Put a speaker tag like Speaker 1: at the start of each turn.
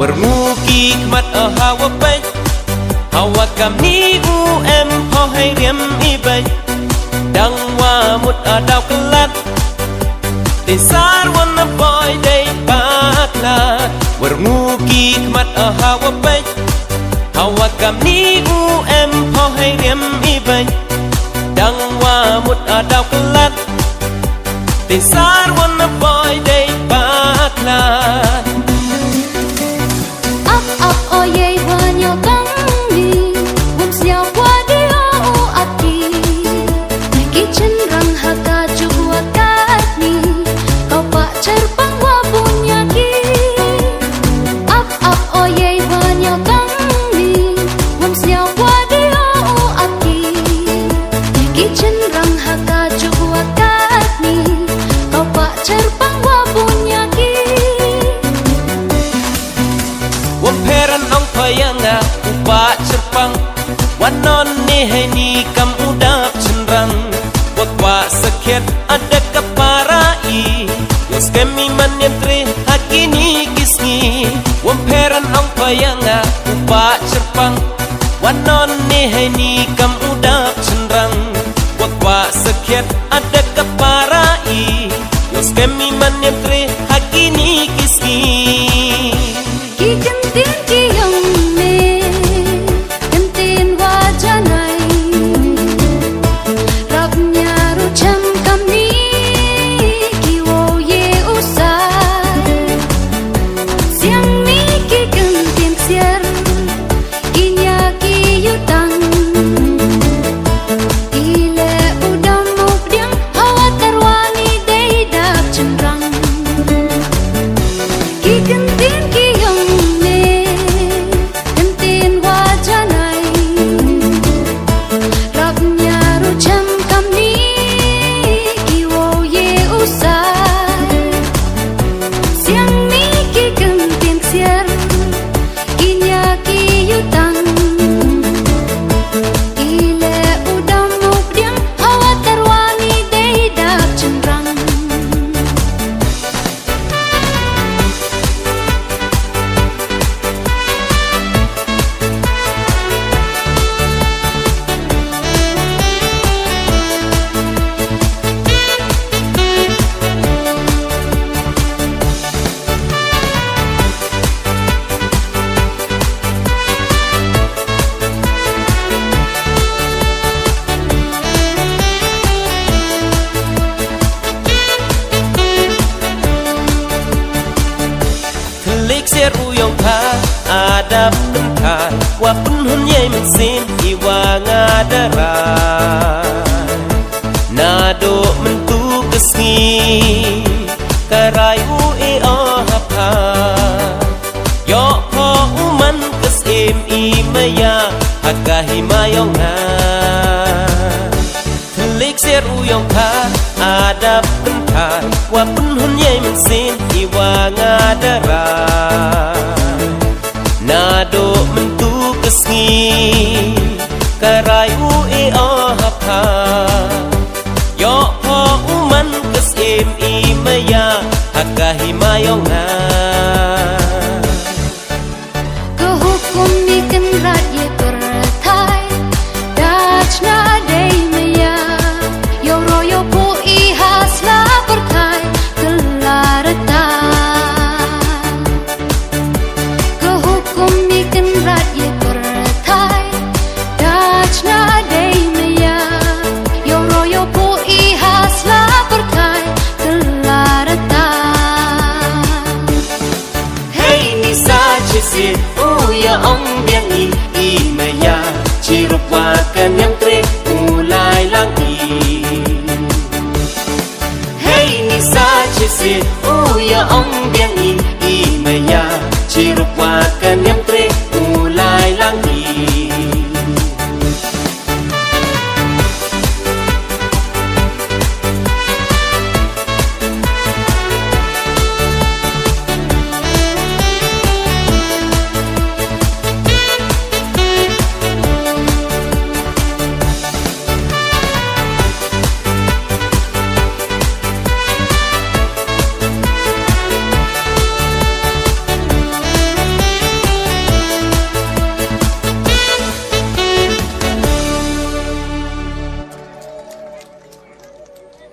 Speaker 1: Bermuki khmat ở hawa bay hawa kam ni u em ho hay riêm y bay đăng hoa một ở đào clat tình sar wana boy day bakla Bermuki khmat ở hawa bay hawa kam ni u em ho hay riêm y bay đăng hoa một ở đào clat tình sar wana boy day bakla
Speaker 2: Oye banyo kami Wam siya wadio o aki Kitchen rang haka jugwa katni Kau pacar pangwa punya ki Up oye banyo kami Wam siya wadio o aki Kitchen rang haka jugwa katni Kau pacar pangwa punya ki
Speaker 1: Wam peran ong payanga upa cerpang wanon ni hai ni kam udap cendrang wakwa sakit ada keparai yos kami manyentre hakini kisni Wam peran ong payanga upa cerpang wanon ni hai ni kam udap cendrang wakwa sakit ada keparai yos kami manyentre hakini kisni Ser uyong ka adab ka wapun hunyai mensin iwa ngadara nado mentu kesni karai ue ohapa yo ho uman kesim imaya hagahi mayong na telik ser uyong ka adab ka wapun hunyai mensin iwa ngadara nado mentu kesni karai ue ohapa yo ho uman kesim imaya hagahi mayong na